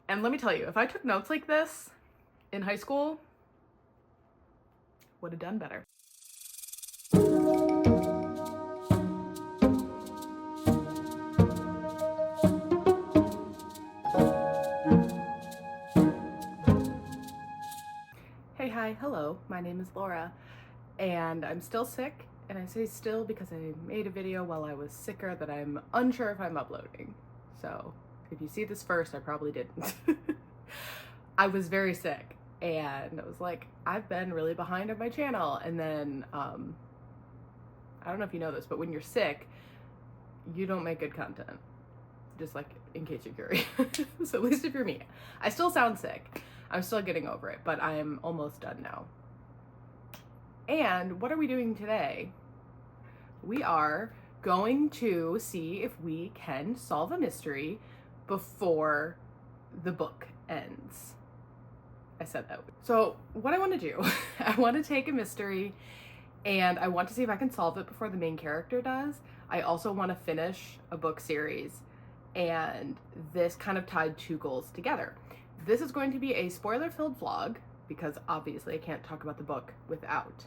And let me tell you, if I took notes like this in high school, would have done better. Hey, hi, hello, my name is Laura, and I'm still sick, and I say still because I made a video while I was sicker that I'm unsure if I'm uploading. So if you see this first, I probably didn't. I was very sick, and I was like, I've been really behind on my channel, and then, I don't know if you know this, but when you're sick, you don't make good content. Just like, in case you're curious. So at least if you're me. I still sound sick. I'm still getting over it, but I'm almost done now. And what are we doing today? We are going to see if we can solve a mystery before the book ends. I said that. So what I want to do, I want to take a mystery and I want to see if I can solve it before the main character does. I also want to finish a book series, and this kind of tied two goals together. This is going to be a spoiler-filled vlog because obviously I can't talk about the book without,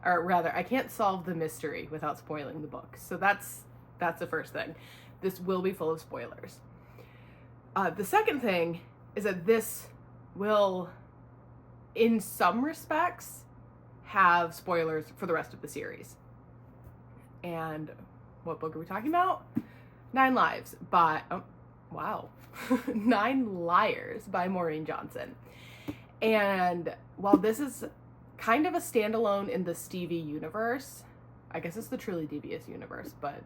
or rather, I can't solve the mystery without spoiling the book. So that's the first thing. This will be full of spoilers. The second thing is that this will, in some respects, have spoilers for the rest of the series. And what book are we talking about? 9 Lives by, oh, wow. 9 Liars by Maureen Johnson. And while this is kind of a standalone in the Stevie universe, I guess it's the Truly Devious universe, but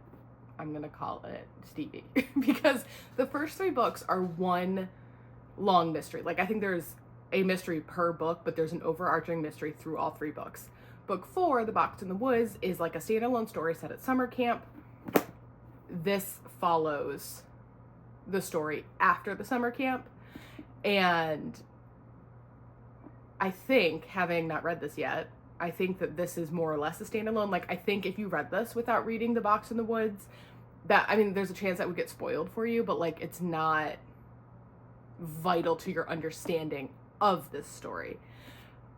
I'm gonna call it Stevie because the first 3 books are one long mystery. Like, I think there's a mystery per book, but there's an overarching mystery through all 3 books. Book 4, The Box in the Woods, is like a standalone story set at summer camp. This follows the story after the summer camp, and I think, having not read this yet, I think that this is more or less a standalone. Like, I think if you read this without reading The Box in the Woods, that, I mean, there's a chance that would get spoiled for you, but like, it's not vital to your understanding of this story.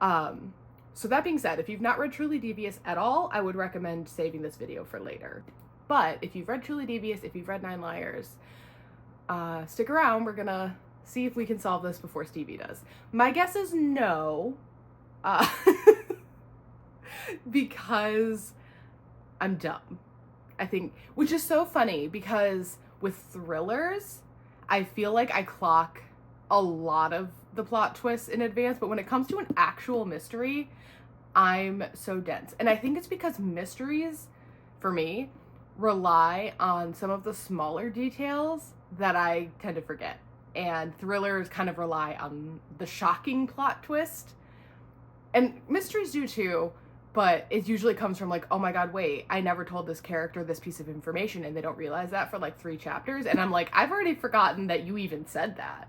So that being said, if you've not read Truly Devious at all, I would recommend saving this video for later. But if you've read Truly Devious, if you've read 9 Liars, stick around. We're gonna see if we can solve this before Stevie does. My guess is no, because I'm dumb, I think, which is so funny because with thrillers, I feel like I clock a lot of the plot twists in advance, but when it comes to an actual mystery, I'm so dense. And I think it's because mysteries, for me, rely on some of the smaller details that I tend to forget. And thrillers kind of rely on the shocking plot twist. And mysteries do too, but it usually comes from like, oh my god, wait, I never told this character this piece of information, and they don't realize that for like 3 chapters. And I'm like, I've already forgotten that you even said that.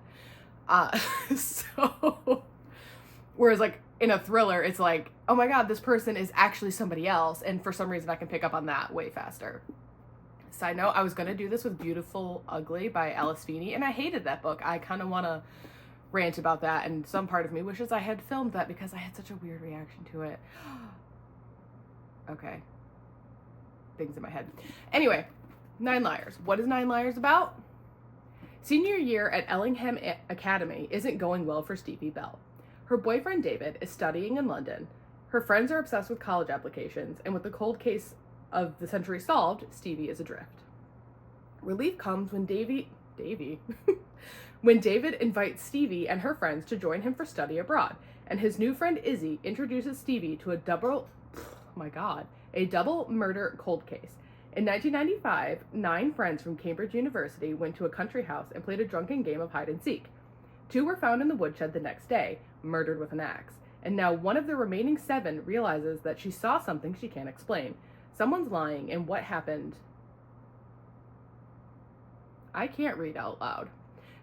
So, whereas like in a thriller, it's like, oh my god, this person is actually somebody else, and for some reason I can pick up on that way faster. Side note, I was gonna do this with Beautiful Ugly by Alice Feeney, and I hated that book. I kind of want to rant about that, and some part of me wishes I had filmed that because I had such a weird reaction to it. Okay. Things in my head. Anyway, 9 Liars. What is 9 Liars about? Senior year at Ellingham Academy isn't going well for Stevie Bell. Her boyfriend David is studying in London. Her friends are obsessed with college applications, and with the cold case of the century solved, Stevie is adrift. Relief comes when when David invites Stevie and her friends to join him for study abroad, and his new friend Izzy introduces Stevie to a double murder cold case. In 1995, 9 friends from Cambridge University went to a country house and played a drunken game of hide and seek. 2 were found in the woodshed the next day, murdered with an axe, and now one of the remaining 7 realizes that she saw something she can't explain. Someone's lying, and what happened? I can't read out loud.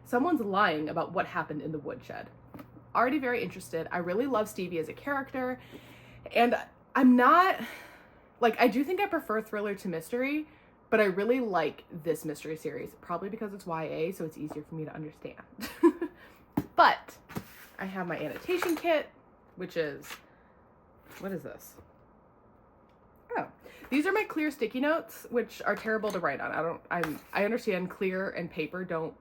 Someone's lying about what happened in the woodshed. Already very interested. I really love Stevie as a character, and I'm not, like, I do think I prefer thriller to mystery, But I really like this mystery series, probably because it's YA, so it's easier for me to understand. But I have my annotation kit, which is, what is this? Oh, these are my clear sticky notes, which are terrible to write on. I understand clear and paper don't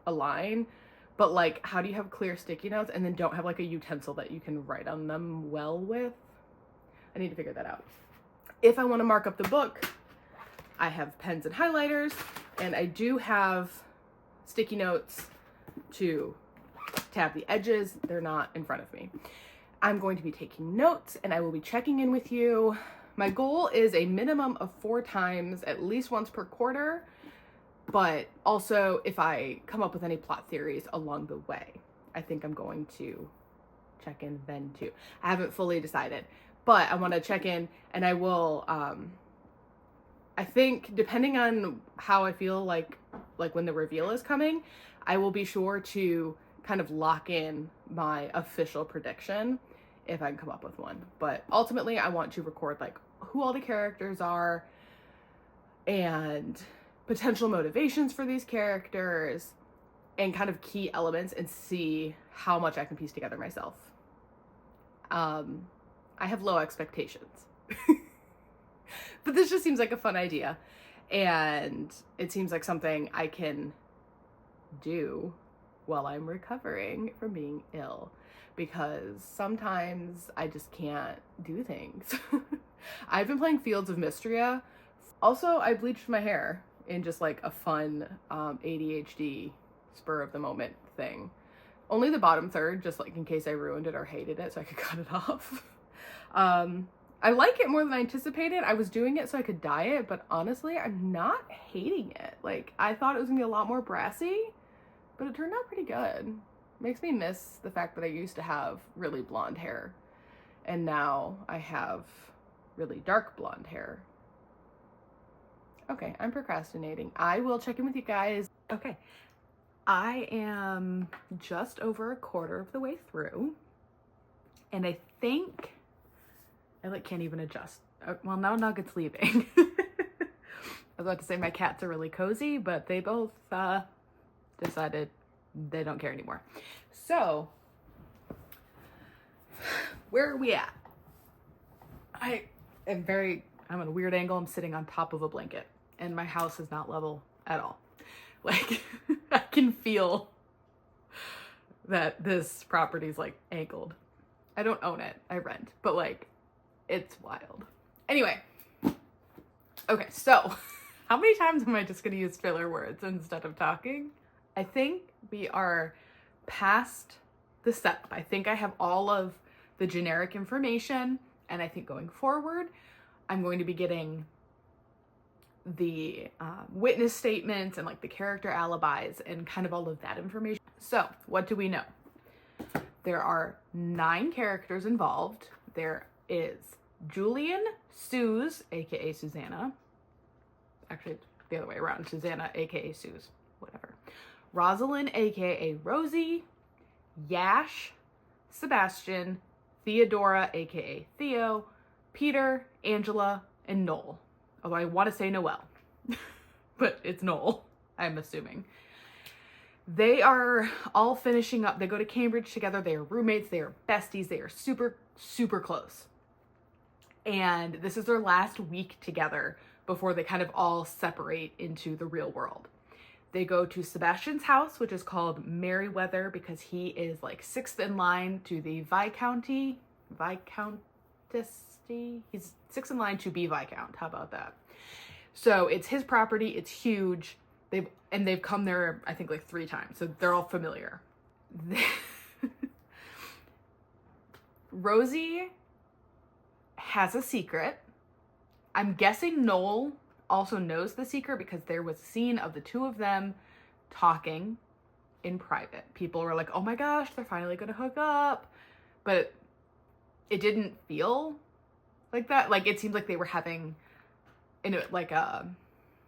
align, but like, how do you have clear sticky notes and then don't have like a utensil that you can write on them well with? I need to figure that out. If I want to mark up the book, I have pens and highlighters, and I do have sticky notes to tab the edges. They're not in front of me. I'm going to be taking notes, and I will be checking in with you. My goal is a minimum of 4 times, at least once per quarter, but also if I come up with any plot theories along the way, I think I'm going to check in then too. I haven't fully decided, but I want to check in, and I will, I think depending on how I feel like when the reveal is coming, I will be sure to kind of lock in my official prediction if I can come up with one. But ultimately I want to record like who all the characters are and potential motivations for these characters and kind of key elements and see how much I can piece together myself. I have low expectations. But this just seems like a fun idea, and it seems like something I can do while I'm recovering from being ill, because sometimes I just can't do things. I've been playing Fields of Mystria. Also, I bleached my hair in just like a fun ADHD spur of the moment thing. Only the bottom third, just like in case I ruined it or hated it so I could cut it off. I like it more than I anticipated. I was doing it so I could dye it, but honestly, I'm not hating it. Like, I thought it was gonna be a lot more brassy, but it turned out pretty good. Makes me miss the fact that I used to have really blonde hair, and now I have really dark blonde hair. Okay, I'm procrastinating. I will check in with you guys. Okay, I am just over a quarter of the way through, and I think I like can't even adjust. Well, now Nugget's leaving. I was about to say my cats are really cozy, but they both decided they don't care anymore. So, where are we at? I'm at a weird angle. I'm sitting on top of a blanket, and my house is not level at all. Like, I can feel that this property's like angled. I don't own it, I rent, but like, it's wild. Anyway, okay, so how many times am I just gonna use filler words instead of talking? I think we are past the setup. I think I have all of the generic information, and I think going forward, I'm going to be getting the witness statements and like the character alibis and kind of all of that information. So what do we know? There are 9 characters involved. There is Julian, Suze, aka Susanna. Actually, it's the other way around. Susanna, aka Suze. Whatever. Rosalind, aka Rosie. Yash, Sebastian, Theodora, aka Theo, Peter, Angela, and Noel. Although I want to say Noel, but it's Noel, I'm assuming. They are all finishing up. They go to Cambridge together. They are roommates. They are besties. They are super, super close. And this is their last week together before they kind of all separate into the real world. They go to Sebastian's house, which is called Merryweather because he is like 6th in line to the Viscountessy. He's 6th in line to be Viscount. How about that? So it's his property. It's huge. They've come there, I think, like 3 times. So they're all familiar. Rosie has a secret. I'm guessing Noel also knows the secret because there was a scene of the 2 of them talking in private. People were like, oh my gosh, they're finally gonna hook up. But it didn't feel like that. Like, it seemed like they were having an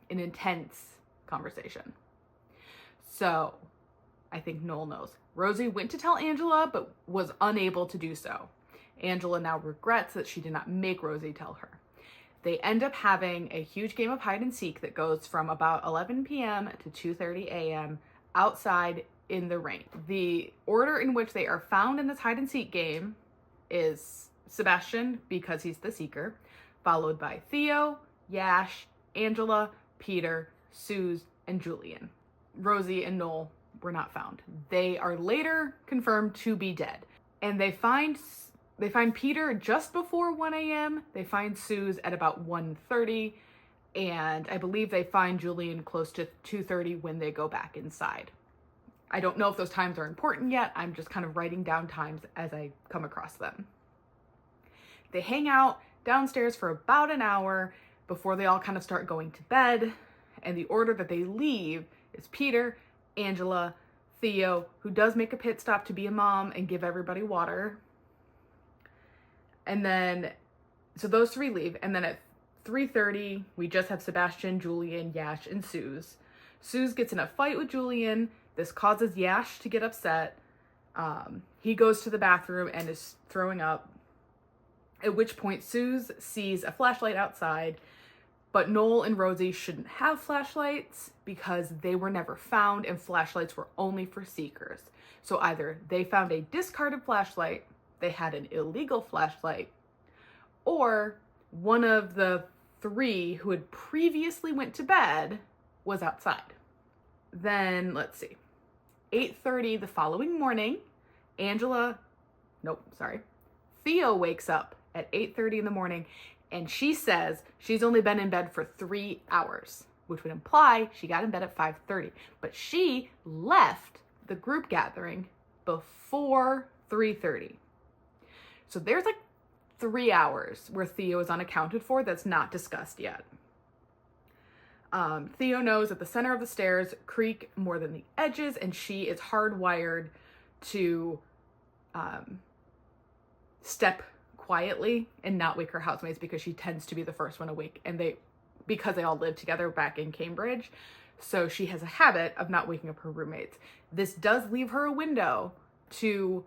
intense conversation. So I think Noel knows. Rosie went to tell Angela, but was unable to do so. Angela now regrets that she did not make Rosie tell her. They end up having a huge game of hide and seek that goes from about 11 p.m. to 2:30 a.m. outside in the rain. The order in which they are found in this hide and seek game is Sebastian, because he's the seeker, followed by Theo, Yash, Angela, Peter, Suze, and Julian. Rosie and Noel were not found. They are later confirmed to be dead. And they find Peter just before 1 a.m. They find Suze at about 1:30. And I believe they find Julian close to 2:30 when they go back inside. I don't know if those times are important yet. I'm just kind of writing down times as I come across them. They hang out downstairs for about an hour before they all kind of start going to bed. And the order that they leave is Peter, Angela, Theo, who does make a pit stop to be a mom and give everybody water. And then, so those three leave. And then at 3:30, we just have Sebastian, Julian, Yash, and Suze. Suze gets in a fight with Julian. This causes Yash to get upset. He goes to the bathroom and is throwing up. At which point Suze sees a flashlight outside, but Noel and Rosie shouldn't have flashlights because they were never found and flashlights were only for seekers. So either they found a discarded flashlight, they had an illegal flashlight, or one of the three who had previously went to bed was outside. Then, let's see, 8:30 the following morning, Theo wakes up at 8:30 in the morning, and she says she's only been in bed for 3 hours, which would imply she got in bed at 5:30. But she left the group gathering before 3:30. So there's like 3 hours where Theo is unaccounted for that's not discussed yet. Theo knows that the center of the stairs creak more than the edges, and she is hardwired to step quietly and not wake her housemates because she tends to be the first one awake, and because they all live together back in Cambridge, so she has a habit of not waking up her roommates. This does leave her a window to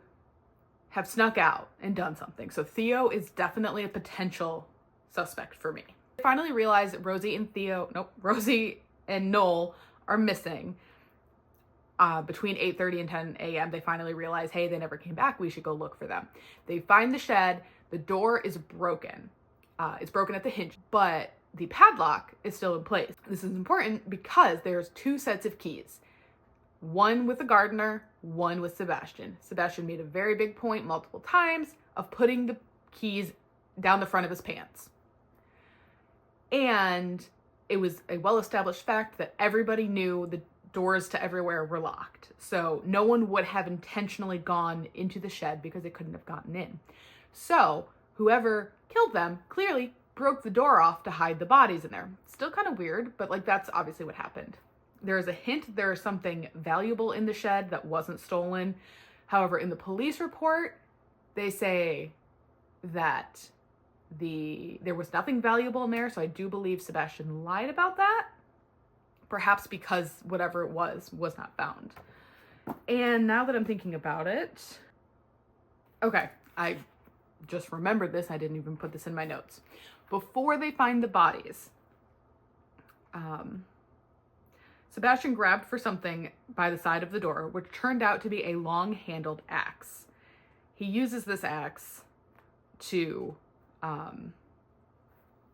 have snuck out and done something. So Theo is definitely a potential suspect for me. I finally realized that Rosie and Noel are missing. Between 8:30 and 10 a.m. they finally realize, hey, they never came back. We should go look for them. They find the shed. The door is broken. It's broken at the hinge, but the padlock is still in place. This is important because there's 2 sets of keys. One with the gardener, one with Sebastian. Sebastian made a very big point multiple times of putting the keys down the front of his pants. And it was a well-established fact that everybody knew the doors to everywhere were locked. So no one would have intentionally gone into the shed because they couldn't have gotten in. So whoever killed them clearly broke the door off to hide the bodies in there. Still kind of weird, but like that's obviously what happened. There is a hint there is something valuable in the shed that wasn't stolen. However, in the police report, they say that there was nothing valuable in there, so I do believe Sebastian lied about that. Perhaps because whatever it was not found. And now that I'm thinking about it, okay, I just remembered this. I didn't even put this in my notes. Before they find the bodies, Sebastian grabbed for something by the side of the door, which turned out to be a long-handled axe. He uses this axe to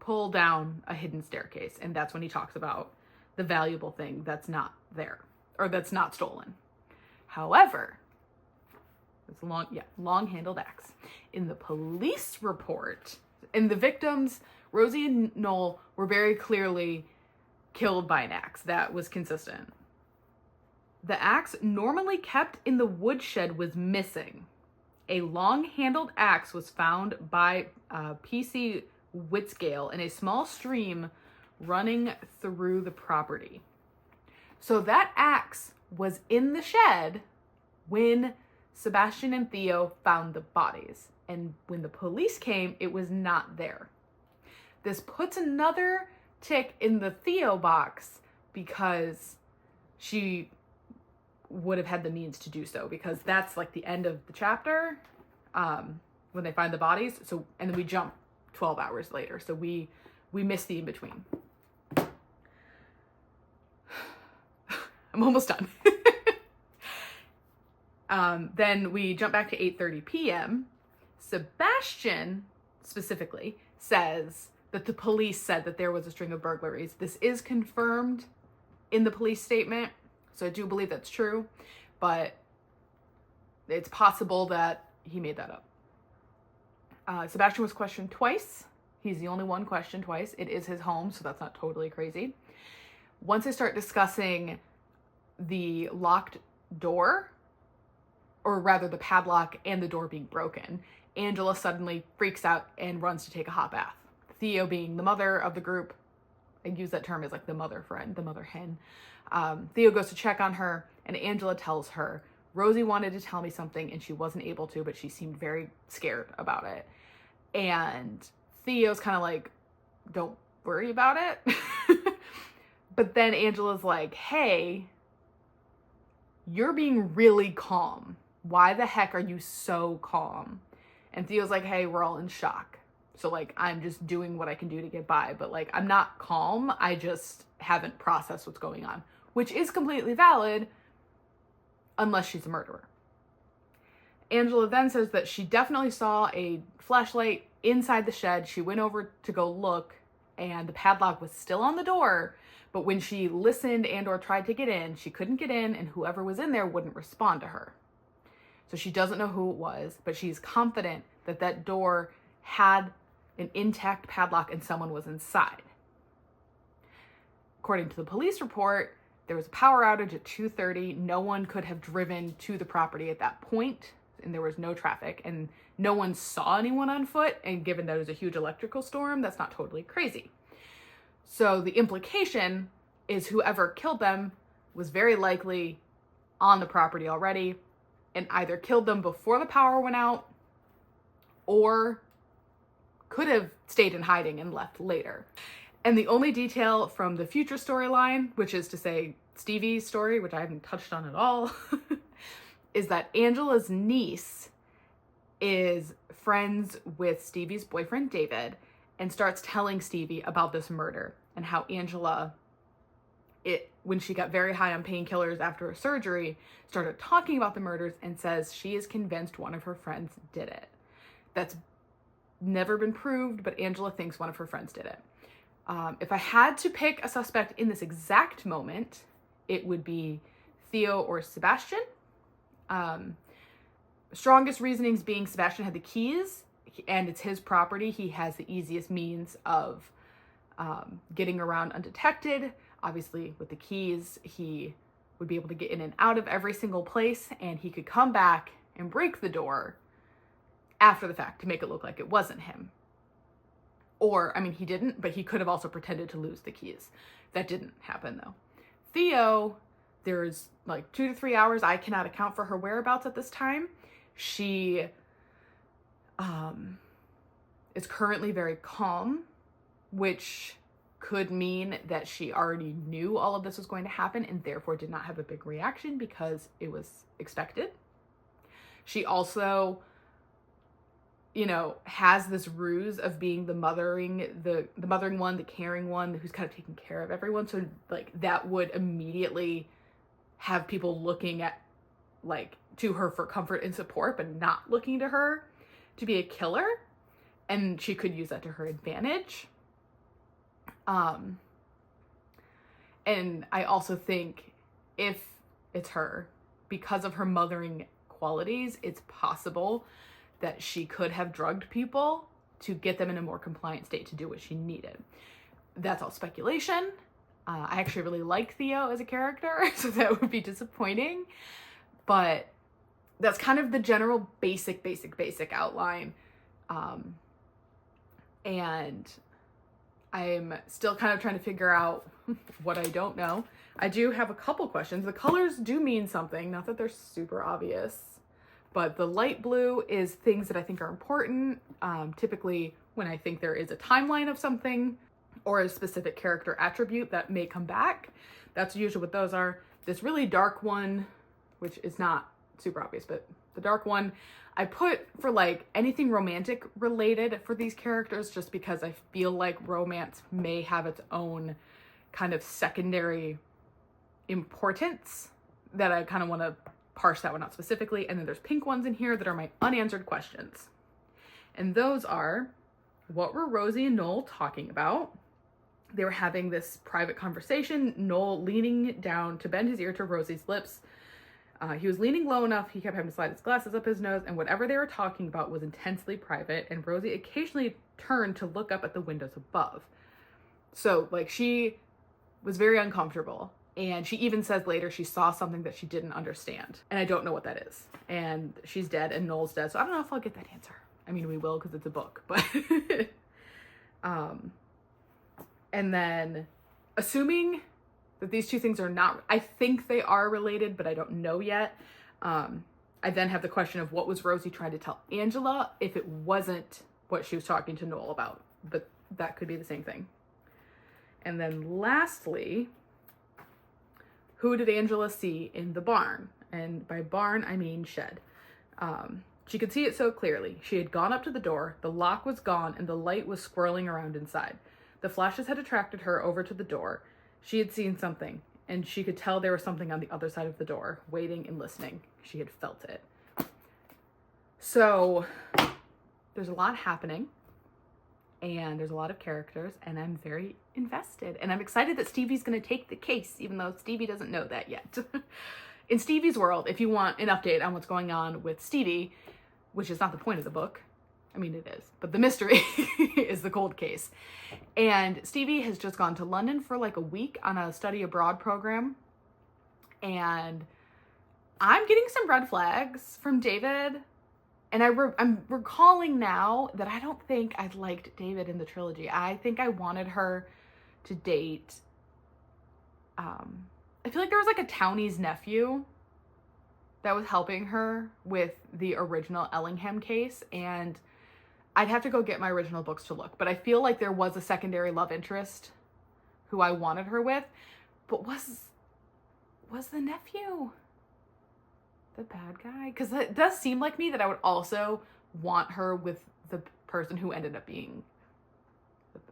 pull down a hidden staircase, and that's when he talks about the valuable thing that's not there, or that's not stolen. However, it's a long-handled axe. In the police report, in the victims, Rosie and Noel were very clearly killed by an axe. That was consistent. The axe normally kept in the woodshed was missing. A long-handled axe was found by P.C. Witzgale in a small stream running through the property. So that axe was in the shed when Sebastian and Theo found the bodies. And when the police came, it was not there. This puts another tick in the Theo box because she would have had the means to do so, because that's like the end of the chapter when they find the bodies. So, and then we jump 12 hours later. So we we miss the in-between. I'm almost done. Then we jump back to 8:30 p.m. Sebastian specifically says that the police said that there was a string of burglaries. This is confirmed in the police statement, so I do believe that's true, but it's possible that he made that up. Sebastian was questioned twice. He's the only one questioned twice. It is his home, so that's not totally crazy. Once I start discussing the locked door, or rather the padlock and the door being broken, Angela suddenly freaks out and runs to take a hot bath. Theo, being the mother of the group, I use that term as like the mother friend, the mother hen. Theo goes to check on her, and Angela tells her, Rosie wanted to tell me something and she wasn't able to, but she seemed very scared about it. And Theo's kind of like, don't worry about it. But then Angela's like, hey, you're being really calm. Why the heck are you so calm? And Theo's like, hey, we're all in shock. So like, I'm just doing what I can do to get by, but like, I'm not calm. I just haven't processed what's going on, which is completely valid unless she's a murderer. Angela then says that she definitely saw a flashlight inside the shed. She went over to go look, and the padlock was still on the door. But when she listened and or tried to get in, she couldn't get in, and whoever was in there wouldn't respond to her. So she doesn't know who it was, but she's confident that that door had an intact padlock and someone was inside. According to the police report, there was a power outage at 2:30. No one could have driven to the property at that point, and there was no traffic, and no one saw anyone on foot. And given that it was a huge electrical storm, that's not totally crazy. So the implication is whoever killed them was very likely on the property already and either killed them before the power went out or could have stayed in hiding and left later. And the only detail from the future storyline, which is to say Stevie's story, which I haven't touched on at all, is that Angela's niece is friends with Stevie's boyfriend, David, and starts telling Stevie about this murder and how Angela, when she got very high on painkillers after a surgery, started talking about the murders and says she is convinced one of her friends did it. That's never been proved, but Angela thinks one of her friends did it. If I had to pick a suspect in this exact moment, it would be Theo or Sebastian. Strongest reasonings being Sebastian had the keys and it's his property. He has the easiest means of getting around undetected. Obviously, with the keys, he would be able to get in and out of every single place, and he could come back and break the door after the fact to make it look like it wasn't him. Or, I mean, he didn't, but he could have also pretended to lose the keys. That didn't happen, though. Theo, there's like 2 to 3 hours. I cannot account for her whereabouts at this time. She is currently very calm, which could mean that she already knew all of this was going to happen and therefore did not have a big reaction because it was expected. She also, has this ruse of being the mothering one, the caring one, who's kind of taking care of everyone. So like that would immediately have people looking at to her for comfort and support, but not looking to her to be a killer. And she could use that to her advantage. And I also think if it's her, because of her mothering qualities, it's possible that she could have drugged people to get them in a more compliant state to do what she needed. That's all speculation. I actually really like Theo as a character, so that would be disappointing. But that's kind of the general basic outline. And I'm still kind of trying to figure out what I don't know. I do have a couple questions. The colors do mean something, not that they're super obvious. But the light blue is things that I think are important. Typically, when I think there is a timeline of something or a specific character attribute that may come back, that's usually what those are. This really dark one, which is not super obvious, but The dark one I put for like anything romantic related for these characters, just because I feel like romance may have its own kind of secondary importance that I kind of want to parse that one out specifically. And then there's pink ones in here that are my unanswered questions. And those are, what were Rosie and Noel talking about? They were having this private conversation, Noel leaning down to bend his ear to Rosie's lips. He was leaning low enough, he kept having to slide his glasses up his nose, and whatever they were talking about was intensely private, and Rosie occasionally turned to look up at the windows above. So, like, she was very uncomfortable, and she even says later she saw something that she didn't understand, and I don't know what that is. And she's dead, and Noel's dead, so I don't know if I'll get that answer. I mean, we will, because it's a book, but... and then, assuming that these two things are not, I think they are related, but I don't know yet. I then have the question of what was Rosie trying to tell Angela if it wasn't what she was talking to Noel about, but that could be the same thing. And then lastly, who did Angela see in the barn? And by barn, I mean shed. She could see it so clearly. She had gone up to the door, the lock was gone, and the light was swirling around inside. The flashes had attracted her over to the door. She had seen something, and she could tell there was something on the other side of the door, waiting and listening. She had felt it. So there's a lot happening, and there's a lot of characters, and I'm very invested. And I'm excited that Stevie's going to take the case, even though Stevie doesn't know that yet. In Stevie's world, if you want an update on what's going on with Stevie, which is not the point of the book, I mean, it is, but the mystery is the cold case. And Stevie has just gone to London for like a week on a study abroad program. And I'm getting some red flags from David. And I'm recalling now that I don't think I liked David in the trilogy. I think I wanted her to date. I feel like there was like a townie's nephew that was helping her with the original Ellingham case. And I'd have to go get my original books to look, but I feel like there was a secondary love interest who I wanted her with, but was the nephew the bad guy? Because it does seem like me that I would also want her with the person who ended up being,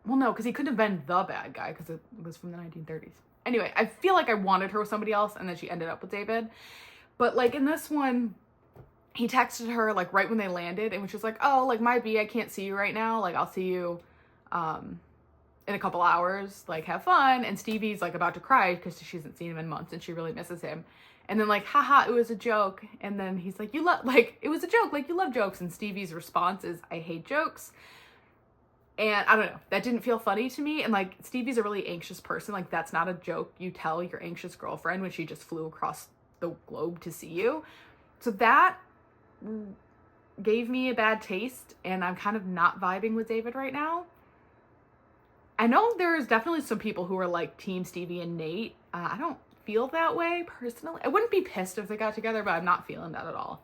well, no, because he couldn't have been the bad guy because it was from the 1930s. Anyway, I feel like I wanted her with somebody else, and then she ended up with David. But like in this one, he texted her like right when they landed, and was just like, oh, like might be I can't see you right now, like I'll see you in a couple hours, like have fun. And Stevie's like about to cry because she hasn't seen him in months and she really misses him. And then like, haha, it was a joke. And then he's like, it was a joke, like you love jokes. And Stevie's response is, I hate jokes. And I don't know, that didn't feel funny to me. And like, Stevie's a really anxious person. Like, that's not a joke you tell your anxious girlfriend when she just flew across the globe to see you. So that gave me a bad taste, and I'm kind of not vibing with David right now. I know there's definitely some people who are like Team Stevie and Nate. I don't feel that way personally. I wouldn't be pissed if they got together, but I'm not feeling that at all.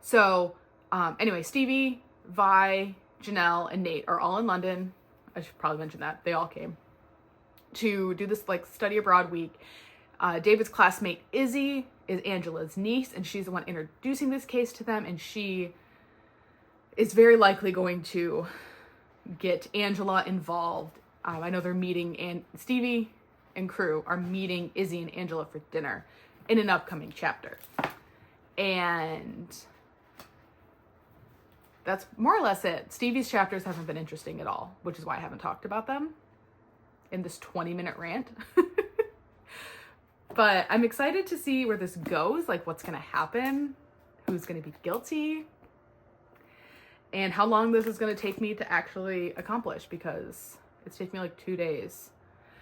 So anyway, Stevie, Vi, Janelle, and Nate are all in London. I should probably mention that. They all came to do this like study abroad week. David's classmate Izzy is Angela's niece, and she's the one introducing this case to them, and she is very likely going to get Angela involved. I know they're meeting, and Stevie and crew are meeting Izzy and Angela for dinner in an upcoming chapter. And that's more or less it. Stevie's chapters haven't been interesting at all, which is why I haven't talked about them in this 20-minute rant. But I'm excited to see where this goes, like what's going to happen, who's going to be guilty, and how long this is going to take me to actually accomplish, because it's taken me like 2 days.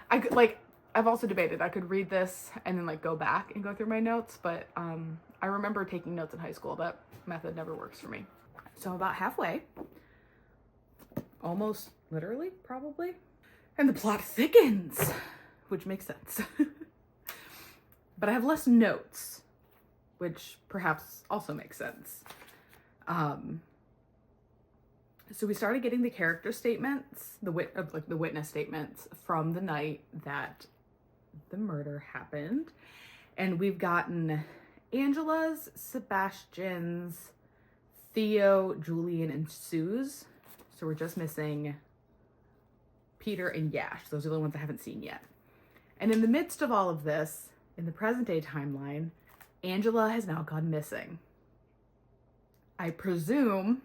I've also debated, I could read this and then like go back and go through my notes, but I remember taking notes in high school. That method never works for me. So I'm about halfway, almost literally, probably, and the plot thickens, which makes sense. But I have less notes, which perhaps also makes sense. So we started getting the character statements, the witness statements from the night that the murder happened. And we've gotten Angela's, Sebastian's, Theo, Julian, and Sue's. So we're just missing Peter and Yash. Those are the ones I haven't seen yet. And in the midst of all of this, in the present day timeline, Angela has now gone missing. I presume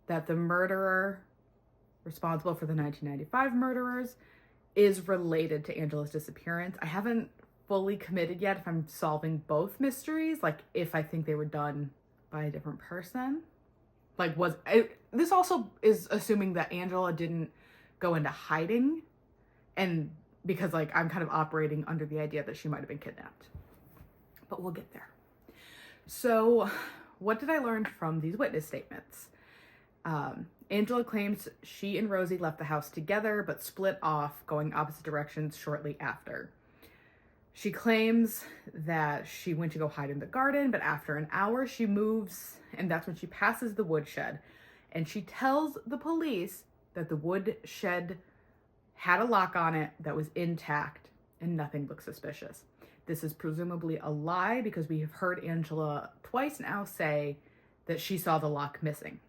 that the murderer responsible for the 1995 murderers is related to Angela's disappearance. I haven't fully committed yet if I'm solving both mysteries, like if I think they were done by a different person. Like this also is assuming that Angela didn't go into hiding, and because like I'm kind of operating under the idea that she might have been kidnapped. But we'll get there. So what did I learn from these witness statements? Angela claims she and Rosie left the house together, but split off, going opposite directions shortly after. She claims that she went to go hide in the garden, but after an hour she moves, and that's when she passes the woodshed. And she tells the police that the woodshed had a lock on it that was intact and nothing looked suspicious. This is presumably a lie because we have heard Angela twice now say that she saw the lock missing.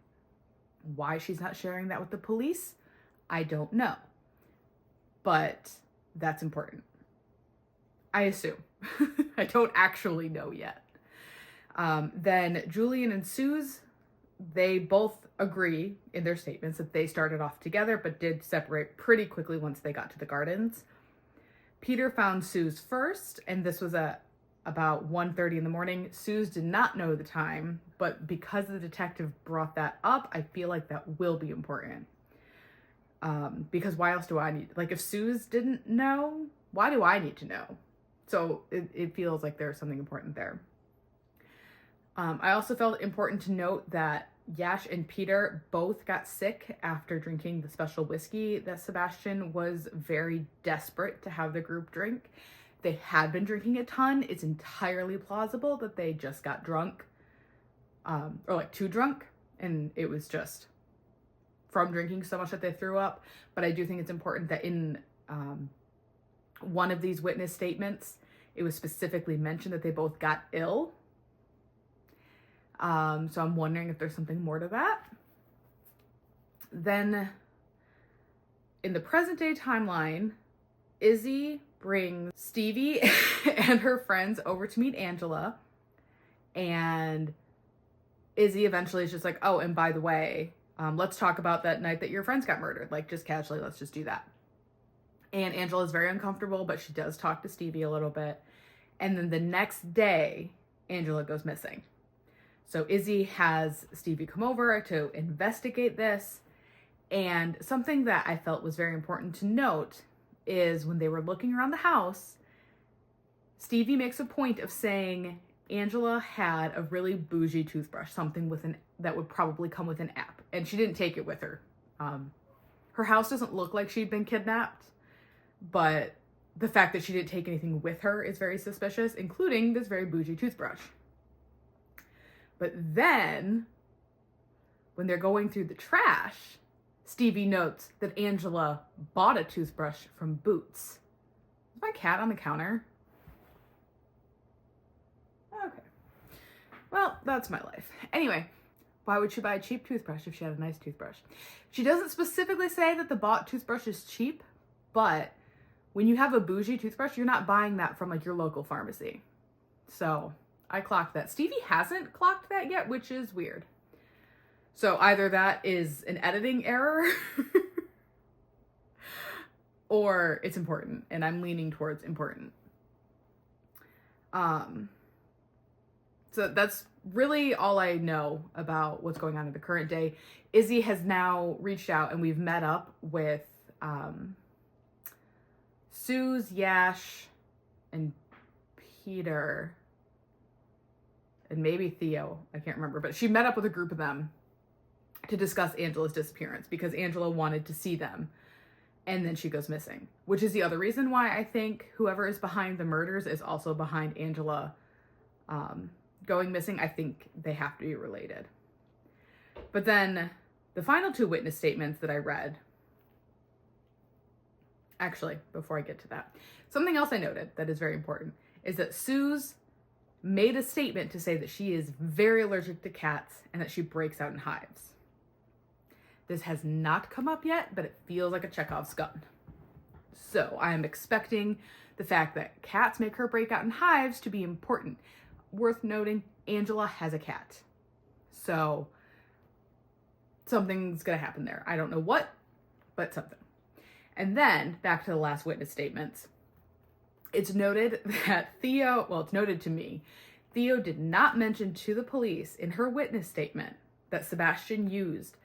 Why she's not sharing that with the police, I don't know. But that's important. I assume. I don't actually know yet. Then Julian and Sue's, they both agree in their statements that they started off together but did separate pretty quickly once they got to the gardens. Peter found Sue's first, and this was about 1:30 in the morning. Sue's did not know the time, but because the detective brought that up, I feel like that will be important. Because why else do I need, like if Sue's didn't know, why do I need to know? So it feels like there's something important there. I also felt important to note that Yash and Peter both got sick after drinking the special whiskey that Sebastian was very desperate to have the group drink. They had been drinking a ton. It's entirely plausible that they just got drunk, or like too drunk, and it was just from drinking so much that they threw up. But I do think it's important that in one of these witness statements, it was specifically mentioned that they both got ill. So I'm wondering if there's something more to that. Then in the present day timeline, Izzy brings Stevie and her friends over to meet Angela, and Izzy eventually is just like, oh, and by the way, let's talk about that night that your friends got murdered. Like, just casually, let's just do that. And Angela is very uncomfortable, but she does talk to Stevie a little bit. And then the next day, Angela goes missing. So Izzy has Stevie come over to investigate this. And something that I felt was very important to note is when they were looking around the house, Stevie makes a point of saying Angela had a really bougie toothbrush, something that would probably come with an app, and she didn't take it with her. Her house doesn't look like she'd been kidnapped, but the fact that she didn't take anything with her is very suspicious, including this very bougie toothbrush. But then, when they're going through the trash, Stevie notes that Angela bought a toothbrush from Boots. Is my cat on the counter? Okay. Well, that's my life. Anyway, why would she buy a cheap toothbrush if she had a nice toothbrush? She doesn't specifically say that the bought toothbrush is cheap, but when you have a bougie toothbrush, you're not buying that from like your local pharmacy. So I clocked that. Stevie hasn't clocked that yet, which is weird. So either that is an editing error or it's important, and I'm leaning towards important. So that's really all I know about what's going on in the current day. Izzy has now reached out, and we've met up with Suze, Yash, and Peter, and maybe Theo. I can't remember, but she met up with a group of them to discuss Angela's disappearance because Angela wanted to see them, and then she goes missing, which is the other reason why I think whoever is behind the murders is also behind Angela going missing. I think they have to be related. But then the final two witness statements that I read, actually, before I get to that, something else I noted that is very important is that Suze made a statement to say that she is very allergic to cats and that she breaks out in hives. This has not come up yet, but it feels like a Chekhov's gun. So I am expecting the fact that cats make her break out in hives to be important. Worth noting, Angela has a cat. So something's going to happen there. I don't know what, but something. And then back to the last witness statements. It's noted that it's noted to me, Theo did not mention to the police in her witness statement that Sebastian used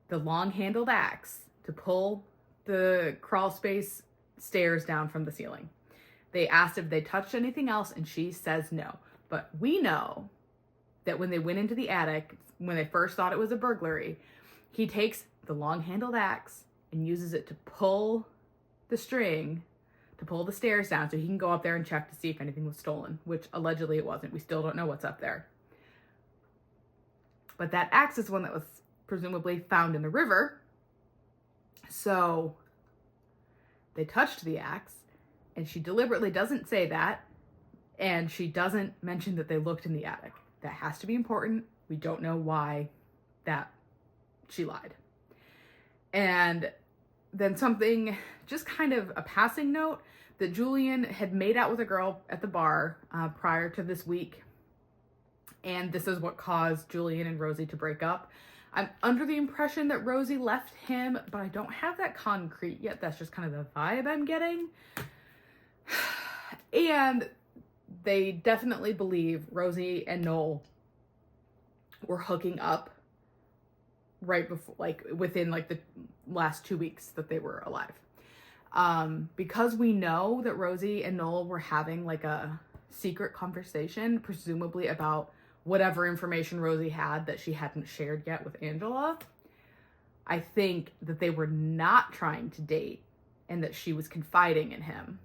the long-handled axe to pull the crawl space stairs down from the ceiling. They asked if they touched anything else, and she says no. But we know that when they went into the attic, when they first thought it was a burglary, he takes the long-handled axe and uses it to pull the string to pull the stairs down so he can go up there and check to see if anything was stolen, which allegedly it wasn't. We still don't know what's up there. But that axe is one that was presumably found in the river. So they touched the axe, and she deliberately doesn't say that, and she doesn't mention that they looked in the attic. That has to be important. We don't know why that she lied. And then something, just kind of a passing note, that Julian had made out with a girl at the bar prior to this week. And this is what caused Julian and Rosie to break up. I'm under the impression that Rosie left him, but I don't have that concrete yet. That's just kind of the vibe I'm getting. And they definitely believe Rosie and Noel were hooking up right before, within the last 2 weeks that they were alive. Because we know that Rosie and Noel were having a secret conversation, presumably about whatever information Rosie had that she hadn't shared yet with Angela, I think that they were not trying to date and that she was confiding in him.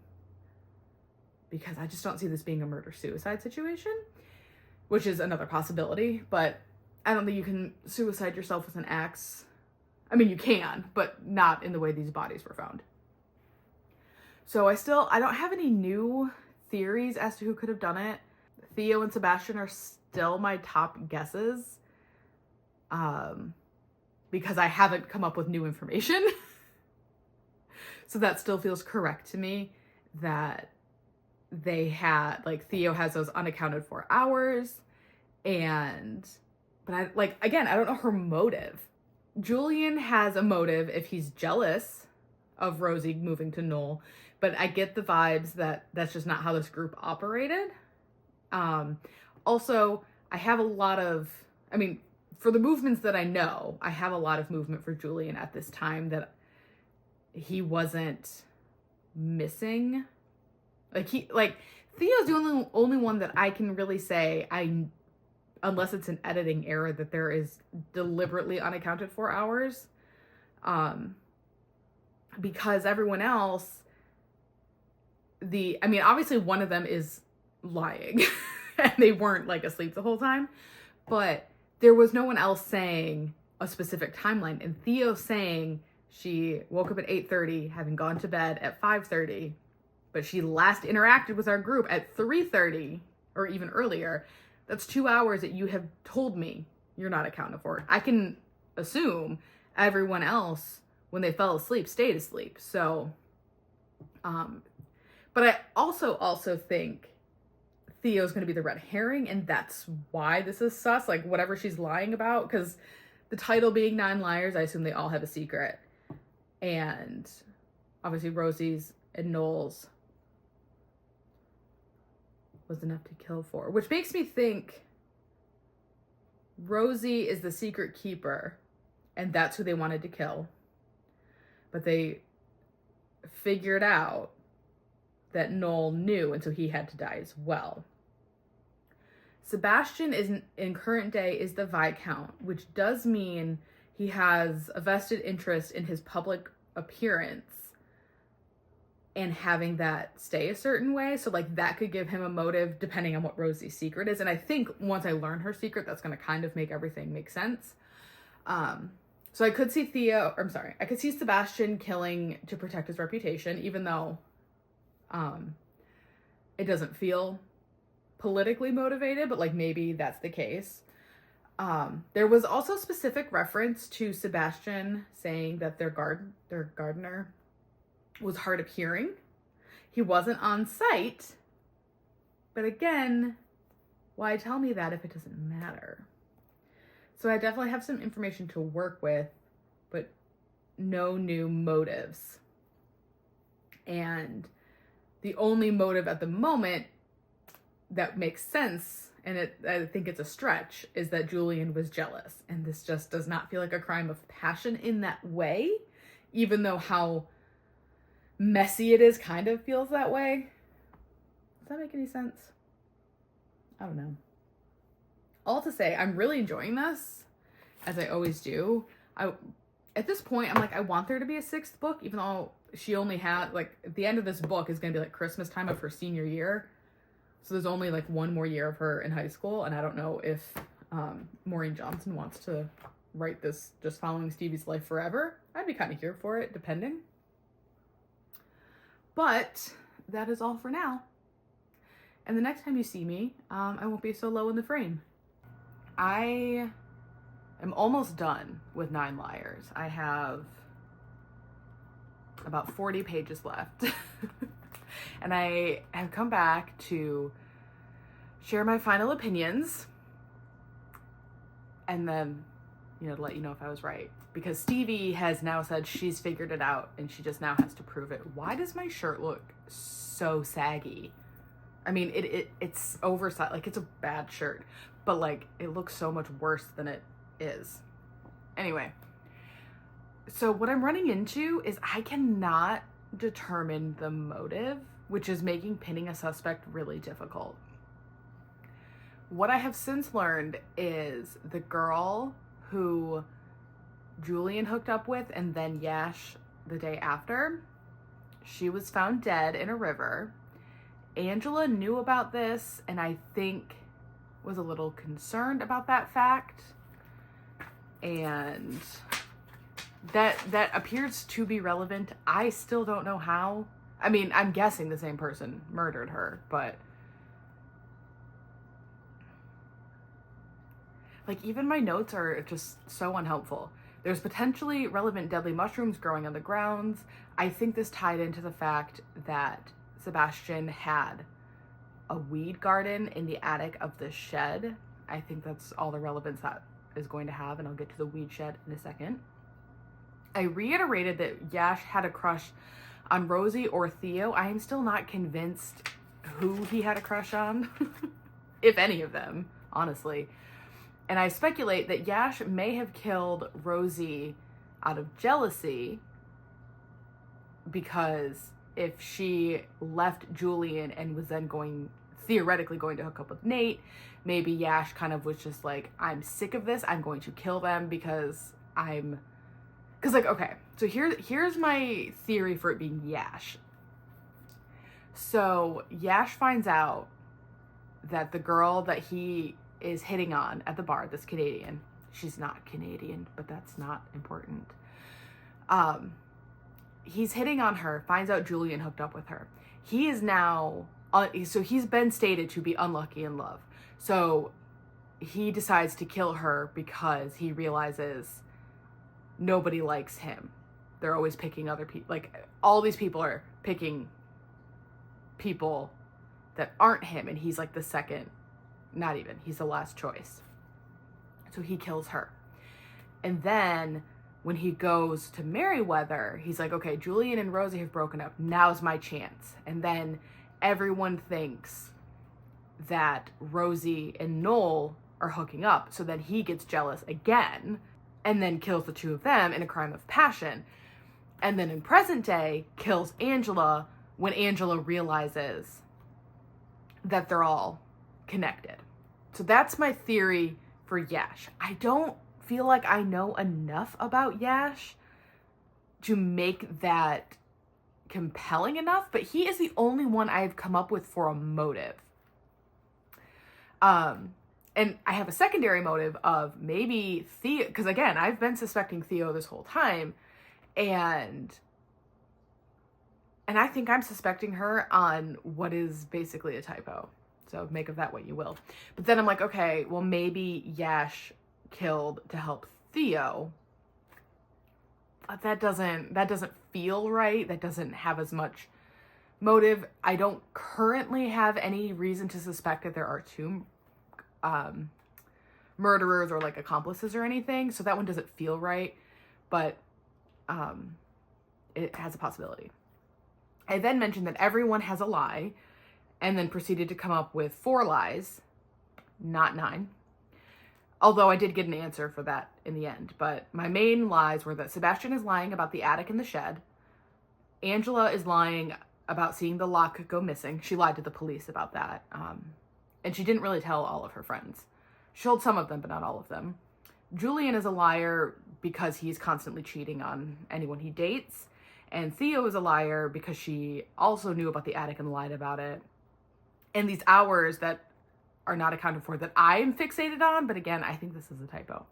Because I just don't see this being a murder-suicide situation, which is another possibility, but I don't think you can suicide yourself with an axe. I mean, you can, but not in the way these bodies were found. So I don't have any new theories as to who could have done it. Theo and Sebastian are still my top guesses, because I haven't come up with new information. So that still feels correct to me, that they had, Theo has those unaccounted for hours, but I don't know her motive. Julian has a motive if he's jealous of Rosie moving to Noel, but I get the vibes that that's just not how this group operated. Also, I have for the movements that I know, I have a lot of movement for Julian at this time that he wasn't missing. Theo's the only one that I can really say, unless it's an editing error, that there is deliberately unaccounted for hours. Because everyone else, obviously one of them is lying and they weren't asleep the whole time, but there was no one else saying a specific timeline. And Theo saying she woke up at 8:30, having gone to bed at 5:30, but she last interacted with our group at 3:30 or even earlier. That's 2 hours that you have told me you're not accounted for. I can assume everyone else, when they fell asleep, stayed asleep. So, but I also think Theo's going to be the red herring, and that's why this is sus, whatever she's lying about, because the title being 9 Liars, I assume they all have a secret. And obviously Rosie's and Noel's was enough to kill for, which makes me think Rosie is the secret keeper, and that's who they wanted to kill. But they figured out that Noel knew, and so he had to die as well. Sebastian in current day is the Viscount, which does mean he has a vested interest in his public appearance and having that stay a certain way. So that could give him a motive depending on what Rosie's secret is. And I think once I learn her secret, that's going to kind of make everything make sense. So I could see I could see Sebastian killing to protect his reputation, even though it doesn't feel politically motivated, but like maybe that's the case. There was also specific reference to Sebastian saying that their gardener was hard of hearing. He wasn't on site, but again, why tell me that if it doesn't matter? So I definitely have some information to work with, but no new motives. And the only motive at the moment that makes sense, and I think it's a stretch, is that Julian was jealous. And this just does not feel like a crime of passion in that way, even though how messy it is kind of feels that way. Does that make any sense? I don't know. All to say, I'm really enjoying this, as I always do. At this point, I'm like, I want there to be a 6th book, even though she only had, like, at the end of this book is going to be, like, Christmas time of her senior year. So there's only, like, 1 more year of her in high school, and I don't know if Maureen Johnson wants to write this just following Stevie's life forever. I'd be kind of here for it, depending. But that is all for now. And the next time you see me, I won't be so low in the frame. I am almost done with 9 Liars. I have about 40 pages left. And I have come back to share my final opinions and then, to let you know if I was right. Because Stevie has now said she's figured it out and she just now has to prove it. Why does my shirt look so saggy? I mean, it's oversized, like it's a bad shirt, but like it looks so much worse than it is. Anyway, so what I'm running into is I cannot determine the motive, which is making pinning a suspect really difficult. What I have since learned is the girl who Julian hooked up with and then Yash the day after, she was found dead in a river. Angela knew about this and I think was a little concerned about that fact. And that appears to be relevant. I still don't know how. I mean, I'm guessing the same person murdered her, but like even my notes are just so unhelpful. There's potentially relevant deadly mushrooms growing on the grounds. I think this tied into the fact that Sebastian had a weed garden in the attic of the shed. I think that's all the relevance that is going to have, and I'll get to the weed shed in a second. I reiterated that Yash had a crush on Rosie or Theo. I am still not convinced who he had a crush on, if any of them, honestly. And I speculate that Yash may have killed Rosie out of jealousy because if she left Julian and was then theoretically going to hook up with Nate, maybe Yash kind of was just like, I'm sick of this. I'm going to kill them because okay, so here's my theory for it being Yash. So Yash finds out that the girl that he is hitting on at the bar, this Canadian, she's not Canadian, but that's not important. He's hitting on her, finds out Julian hooked up with her. He is now, so he's been stated to be unlucky in love. So he decides to kill her because he realizes nobody likes him. They're always picking other people. Like, all these people are picking people that aren't him, and he's like the second, not even, he's the last choice. So he kills her. And then when he goes to Merriweather, he's like, okay, Julian and Rosie have broken up. Now's my chance. And then everyone thinks that Rosie and Noel are hooking up. So then he gets jealous again and then kills the two of them in a crime of passion. And then in present day, kills Angela when Angela realizes that they're all connected. So that's my theory for Yash. I don't feel like I know enough about Yash to make that compelling enough, but he is the only one I've come up with for a motive. And I have a secondary motive of maybe Theo, because again, I've been suspecting Theo this whole time, and I think I'm suspecting her on what is basically a typo. So make of that what you will. But then I'm like, okay, well, maybe Yash killed to help Theo. But that doesn't feel right. That doesn't have as much motive. I don't currently have any reason to suspect that there are two murderers or like accomplices or anything. So that one doesn't feel right, but it has a possibility. I then mentioned that everyone has a lie and then proceeded to come up with 4 lies, not 9. Although I did get an answer for that in the end. But my main lies were that Sebastian is lying about the attic and the shed. Angela is lying about seeing the lock go missing. She lied to the police about that. And she didn't really tell all of her friends. She told some of them, but not all of them. Julian is a liar because he's constantly cheating on anyone he dates. And Theo is a liar because she also knew about the attic and lied about it. And these hours that are not accounted for that I'm fixated on, but again, I think this is a typo.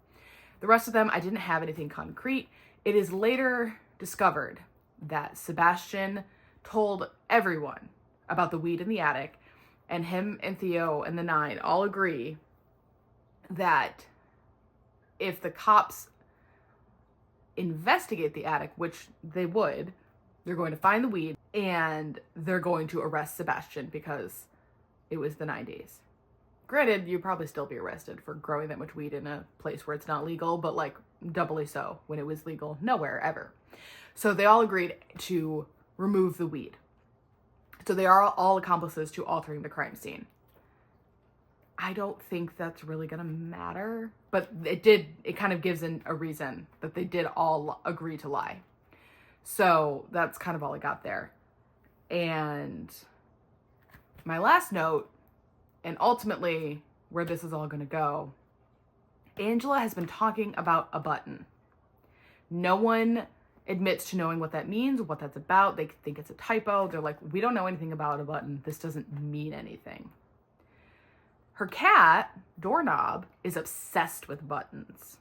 The rest of them, I didn't have anything concrete. It is later discovered that Sebastian told everyone about the weed in the attic, and him and Theo and the 9 all agree that if the cops investigate the attic, which they would, they're going to find the weed and they're going to arrest Sebastian because it was the 90s. Granted, you'd probably still be arrested for growing that much weed in a place where it's not legal, but like doubly so when it was legal nowhere ever. So they all agreed to remove the weed. So they are all accomplices to altering the crime scene. I don't think that's really going to matter, but it kind of gives a reason that they did all agree to lie. So that's kind of all I got there. And my last note, and ultimately where this is all going to go, Angela has been talking about a button. No one admits to knowing what that means, what that's about. They think it's a typo. They're like, we don't know anything about a button. This doesn't mean anything. Her cat, Doorknob, is obsessed with buttons.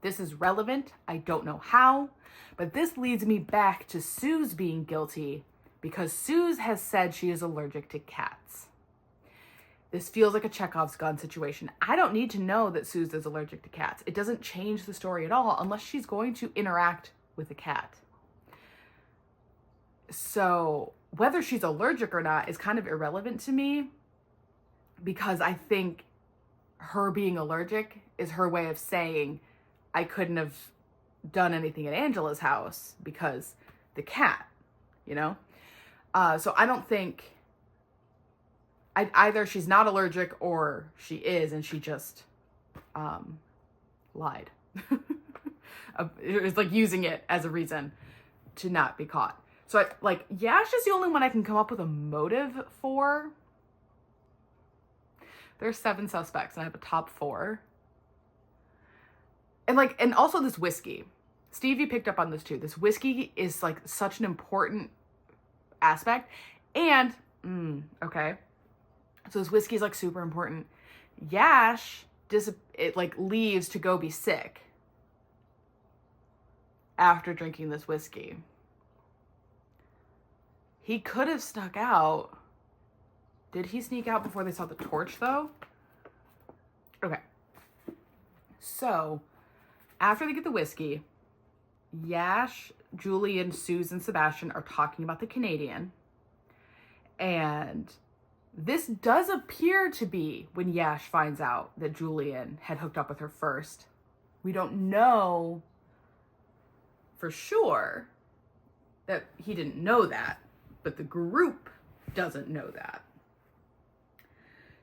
This is relevant. I don't know how, but this leads me back to Suze being guilty because Suze has said she is allergic to cats. This feels like a Chekhov's gun situation. I don't need to know that Suze is allergic to cats. It doesn't change the story at all unless she's going to interact with a cat. So whether she's allergic or not is kind of irrelevant to me because I think her being allergic is her way of saying I couldn't have done anything at Angela's house because the cat, you know? So I don't think either she's not allergic or she is and she just lied. It's like using it as a reason to not be caught. So Yash is the only one I can come up with a motive for. There's 7 suspects and I have a top 4. And also this whiskey. Steve, you picked up on this too. This whiskey is like such an important aspect. And, okay. So this whiskey is like super important. Yash, leaves to go be sick after drinking this whiskey. He could have snuck out. Did he sneak out before they saw the torch though? Okay. So after they get the whiskey, Yash, Julian, Suze, and Sebastian are talking about the Canadian. And this does appear to be when Yash finds out that Julian had hooked up with her first. We don't know for sure that he didn't know that, but the group doesn't know that.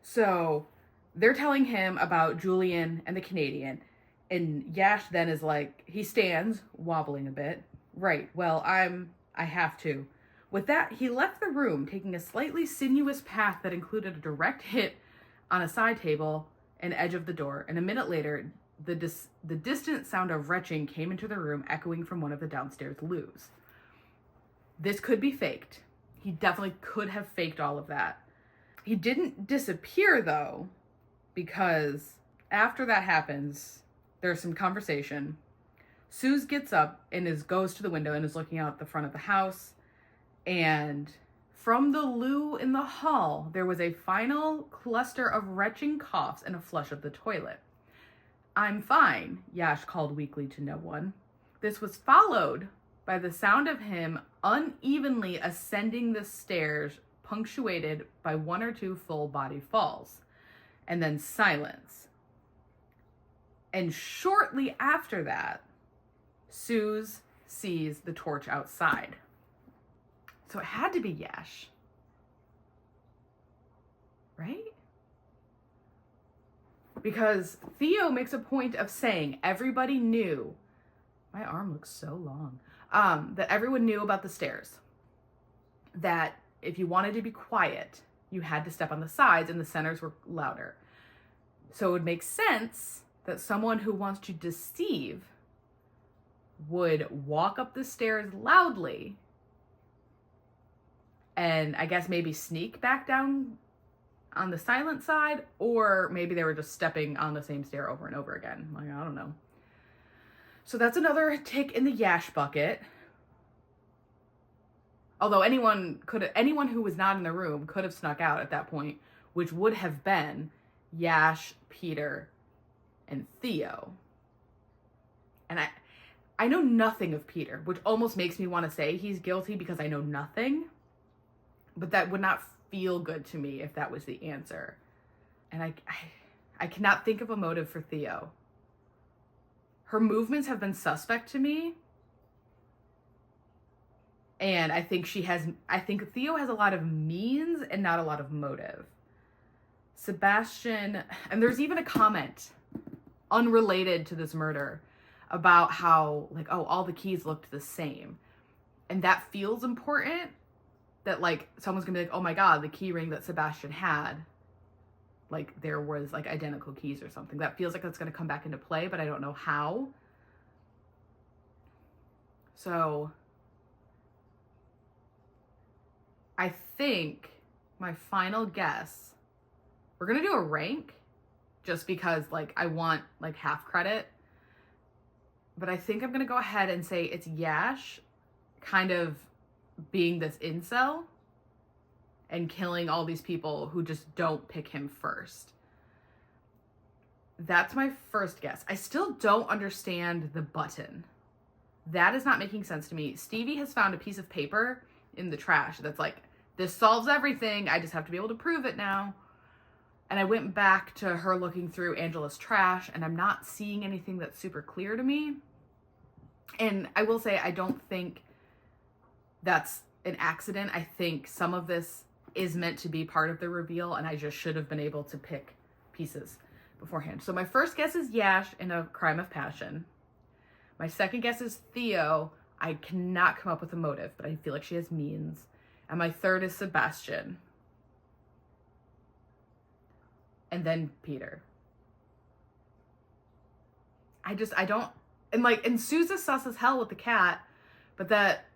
So they're telling him about Julian and the Canadian, and Yash then is like, he stands, wobbling a bit. Right, well, I have to. With that, he left the room, taking a slightly sinuous path that included a direct hit on a side table and edge of the door, and a minute later, the distant sound of retching came into the room, echoing from one of the downstairs loos. This could be faked. He definitely could have faked all of that. He didn't disappear, though, because after that happens, there's some conversation. Suze gets up and goes to the window and is looking out the front of the house, and From the loo in the hall, there was a final cluster of retching coughs and a flush of the toilet. "I'm fine," Yash called weakly to no one. This was followed by the sound of him unevenly ascending the stairs, punctuated by one or two full body falls, and then silence. And shortly after that, Suze sees the torch outside. So it had to be Yash. Right? Because Theo makes a point of saying everybody knew, my arm looks so long, that everyone knew about the stairs. That if you wanted to be quiet, you had to step on the sides and the centers were louder. So it would make sense that someone who wants to deceive would walk up the stairs loudly and I guess maybe sneak back down on the silent side, or maybe they were just stepping on the same stair over and over again. Like, I don't know. So that's another tick in the Yash bucket. Although anyone who was not in the room could have snuck out at that point, which would have been Yash, Peter, and Theo. And I know nothing of Peter, which almost makes me want to say he's guilty because I know nothing. But that would not feel good to me if that was the answer. And I cannot think of a motive for Theo. Her movements have been suspect to me. And I think Theo has a lot of means and not a lot of motive. Sebastian, and there's even a comment unrelated to this murder about how, like, oh, all the keys looked the same. And that feels important. That, like, someone's gonna be like, oh my God, the key ring that Sebastian had, like, there was, like, identical keys or something. That feels like that's gonna come back into play, but I don't know how. So, I think my final guess, we're gonna do a rank, just because, like, I want, like, half credit. But I think I'm gonna go ahead and say it's Yash, kind of being this incel and killing all these people who just don't pick him first. That's my first guess. I still don't understand the button. That is not making sense to me. Stevie has found a piece of paper in the trash that's like, this solves everything. I just have to be able to prove it now. And I went back to her looking through Angela's trash, and I'm not seeing anything that's super clear to me. And I will say, I don't think that's an accident. I think some of this is meant to be part of the reveal, and I just should have been able to pick pieces beforehand. So my first guess is Yash in a crime of passion. My second guess is Theo. I cannot come up with a motive, but I feel like she has means. And my third is Sebastian. And then Peter. I don't, and Sue's sus as hell with the cat, but that,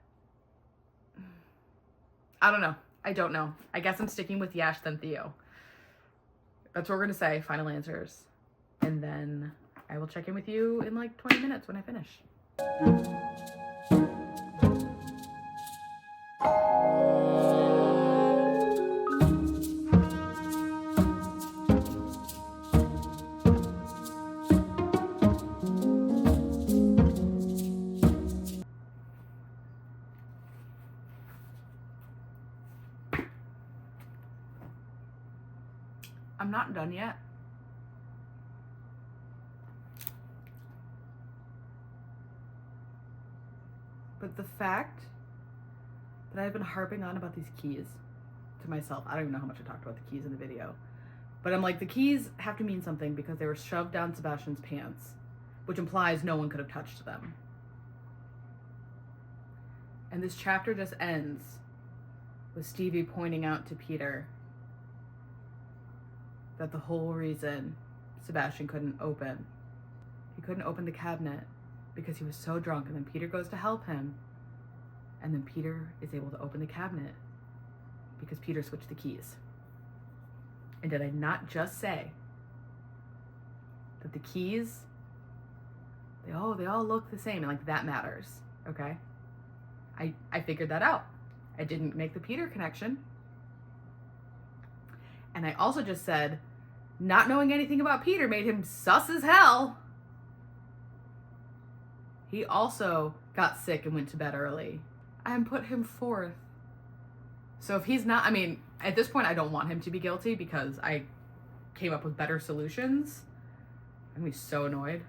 I don't know. I don't know. I guess I'm sticking with Yash then Theo. That's what we're going to say. Final answers. And then I will check in with you in like 20 minutes when I finish. I'm not done yet. But the fact that I've been harping on about these keys to myself, I don't even know how much I talked about the keys in the video, but I'm like, the keys have to mean something because they were shoved down Sebastian's pants, which implies no one could have touched them. And this chapter just ends with Stevie pointing out to Peter that the whole reason Sebastian couldn't open the cabinet because he was so drunk, and then Peter goes to help him, and then Peter is able to open the cabinet because Peter switched the keys. And did I not just say that the keys, they all look the same, and like that matters, okay? I figured that out. I didn't make the Peter connection. And I also just said, not knowing anything about Peter made him sus as hell. He also got sick and went to bed early. And put him fourth. So if he's not, I mean, at this point I don't want him to be guilty because I came up with better solutions. I'm gonna be so annoyed.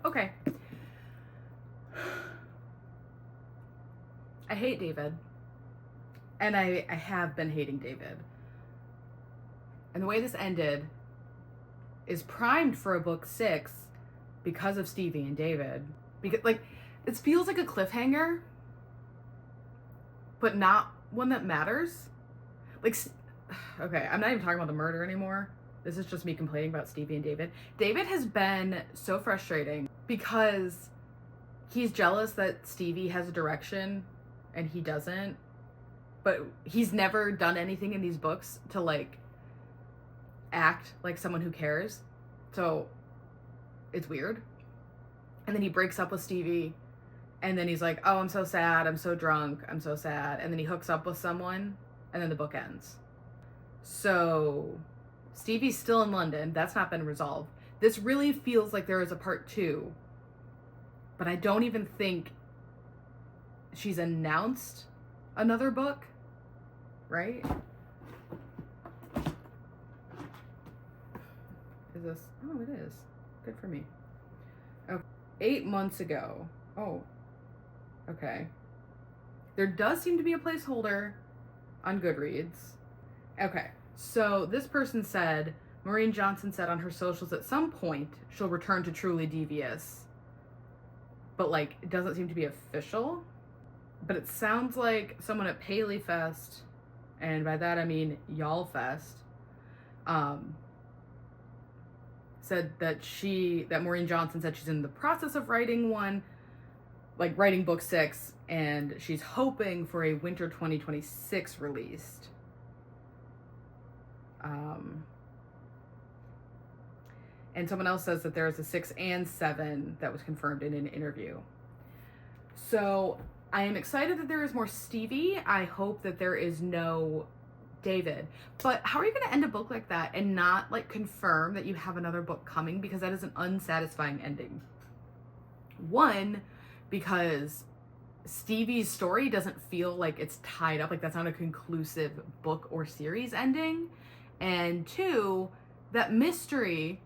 Okay. I hate David. And I have been hating David. And the way this ended is primed for a book 6 because of Stevie and David. Because, like, it feels like a cliffhanger, but not one that matters. Like, okay, I'm not even talking about the murder anymore. This is just me complaining about Stevie and David. David has been so frustrating because he's jealous that Stevie has a direction and he doesn't. But he's never done anything in these books to, like, act like someone who cares. So it's weird. And then he breaks up with Stevie. And then he's like, oh, I'm so sad. I'm so drunk. I'm so sad. And then he hooks up with someone. And then the book ends. So Stevie's still in London. That's not been resolved. This really feels like there is a part 2. But I don't even think she's announced another book. Right? Is this? Oh, it is. Good for me. Okay. 8 months ago. Oh. Okay. There does seem to be a placeholder on Goodreads. Okay. So this person said, Maureen Johnson said on her socials at some point she'll return to Truly Devious. But, like, it doesn't seem to be official. But it sounds like someone at Paley Fest, and by that I mean Y'all Fest, said that Maureen Johnson said she's in the process of writing writing book 6, and she's hoping for a winter 2026 released. And someone else says that there is a 6 and 7 that was confirmed in an interview. So I am excited that there is more Stevie. I hope that there is no David. But how are you going to end a book like that and not, like, confirm that you have another book coming? Because that is an unsatisfying ending. One, because Stevie's story doesn't feel like it's tied up. Like, that's not a conclusive book or series ending. And 2, that mystery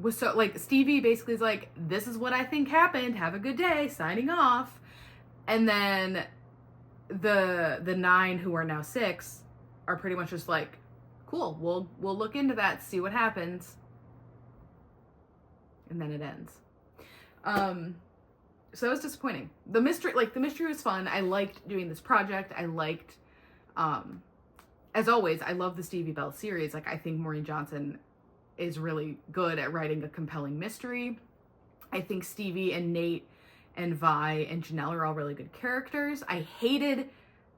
was so, like, Stevie basically is like, this is what I think happened. Have a good day. Signing off. And then the 9 who are now 6 are pretty much just like, cool, we'll look into that, see what happens. And then it ends. So that was disappointing. The mystery was fun. I liked doing this project. I liked, as always, I love the Stevie Bell series. Like, I think Maureen Johnson is really good at writing a compelling mystery. I think Stevie and Nate and Vi and Janelle are all really good characters. I hated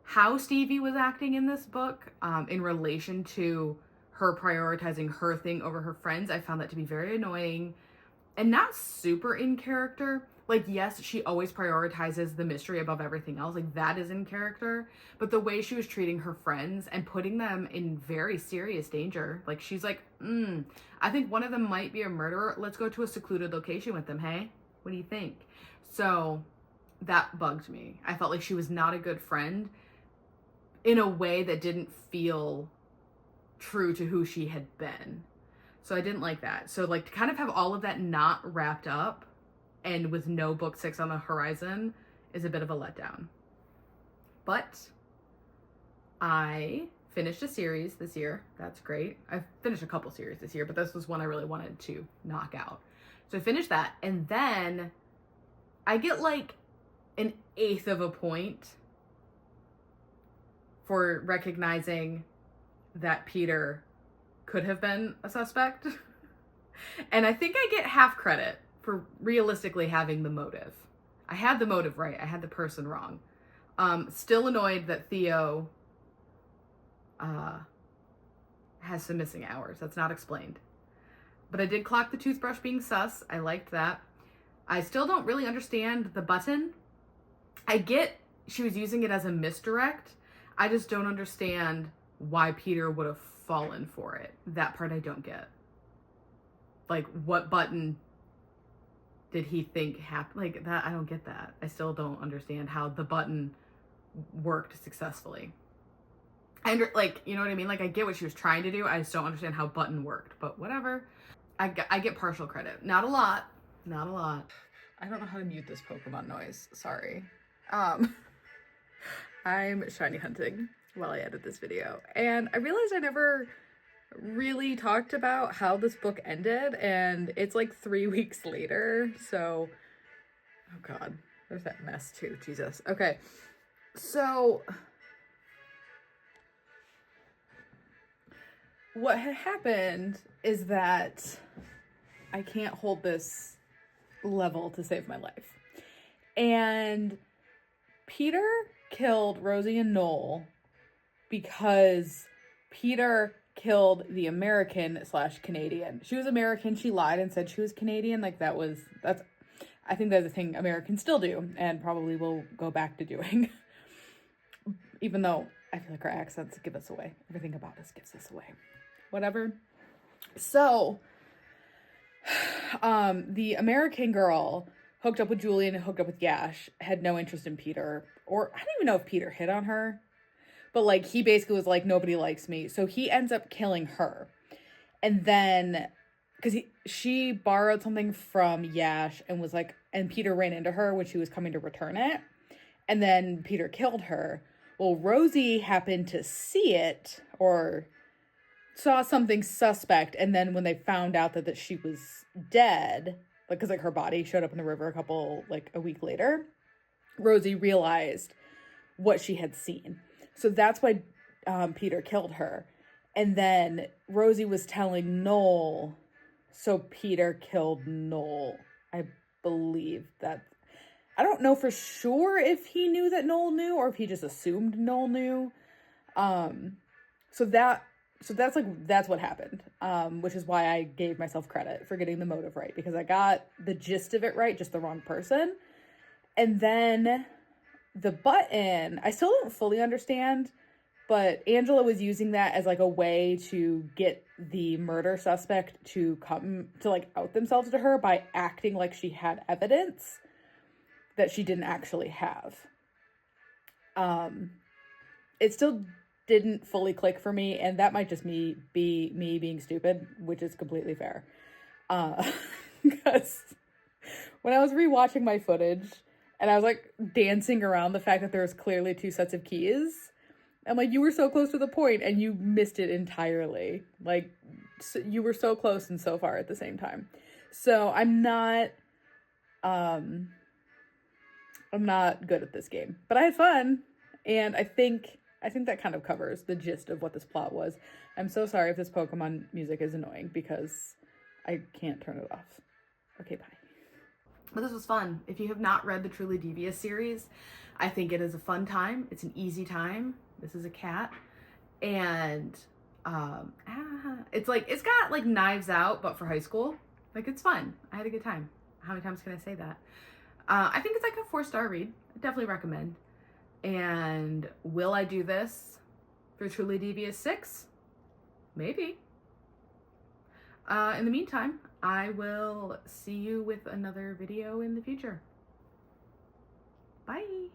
how Stevie was acting in this book in relation to her prioritizing her thing over her friends. I found that to be very annoying and not super in character. Like, yes, she always prioritizes the mystery above everything else. Like, that is in character. But the way she was treating her friends and putting them in very serious danger. Like, she's like, I think one of them might be a murderer. Let's go to a secluded location with them, hey? What do you think? So that bugged me. I felt like she was not a good friend in a way that didn't feel true to who she had been. So I didn't like that. So, like, to kind of have all of that not wrapped up and with no book 6 on the horizon is a bit of a letdown. But I finished a series this year. That's great. I've finished a couple series this year, but this was one I really wanted to knock out. So I finished that, and then I get like an 1/8 of a point for recognizing that Peter could have been a suspect. And I think I get half credit for realistically having the motive. I had the motive right. I had the person wrong. Still annoyed that Theo has some missing hours. That's not explained. But I did clock the toothbrush being sus. I liked that. I still don't really understand the button. I get she was using it as a misdirect. I just don't understand why Peter would have fallen for it. That part I don't get. Like, what button did he think happened? Like, that, I don't get that. I still don't understand how the button worked successfully. Like, you know what I mean? Like, I get what she was trying to do. I just don't understand how button worked, but whatever. I get partial credit. Not a lot. Not a lot. I don't know how to mute this Pokemon noise. Sorry. I'm shiny hunting while I edit this video. And I realized I never really talked about how this book ended, and it's like 3 weeks later. So, oh God, there's that mess too. Jesus. Okay. So, what had happened is that I can't hold this level to save my life. And Peter killed Rosie and Noel because Peter killed the American/Canadian. She was American. She lied and said she was Canadian. Like, I think that's a thing Americans still do and probably will go back to doing. Even though I feel like our accents give us away. Everything about us gives us away. Whatever. So, the American girl hooked up with Julian and hooked up with Yash, had no interest in Peter, or I don't even know if Peter hit on her, but like, he basically was like, nobody likes me. So he ends up killing her. And then, because she borrowed something from Yash and was like, and Peter ran into her when she was coming to return it. And then Peter killed her. Well, Rosie happened to see it, or saw something suspect, and then when they found out that she was dead, like, because like her body showed up in the river a week later, Rosie realized what she had seen. So that's why Peter killed her. And then Rosie was telling Noel, so Peter killed Noel. I believe that. I don't know for sure if he knew that Noel knew or if he just assumed Noel knew. So that's what happened, which is why I gave myself credit for getting the motive right, because I got the gist of it right, just the wrong person. And then the button, I still don't fully understand, but Angela was using that as like a way to get the murder suspect to come to like out themselves to her by acting like she had evidence that she didn't actually have. It still didn't fully click for me, and that might just be me being stupid, which is completely fair. Because when I was rewatching my footage and I was like dancing around the fact that there was clearly 2 sets of keys, I'm like, you were so close to the point and you missed it entirely. Like, you were so close and so far at the same time. So I'm not good at this game, but I had fun, and I think that kind of covers the gist of what this plot was. I'm so sorry if this Pokemon music is annoying, because I can't turn it off. Okay, bye. But this was fun. If you have not read the Truly Devious series, I think it is a fun time. It's an easy time. This is a cat. And it's like, it's got like Knives Out, but for high school. Like, it's fun. I had a good time. How many times can I say that? I think it's like a 4-star read. I definitely recommend. And will I do this for Truly Devious 6? Maybe. In the meantime, I will see you with another video in the future. Bye.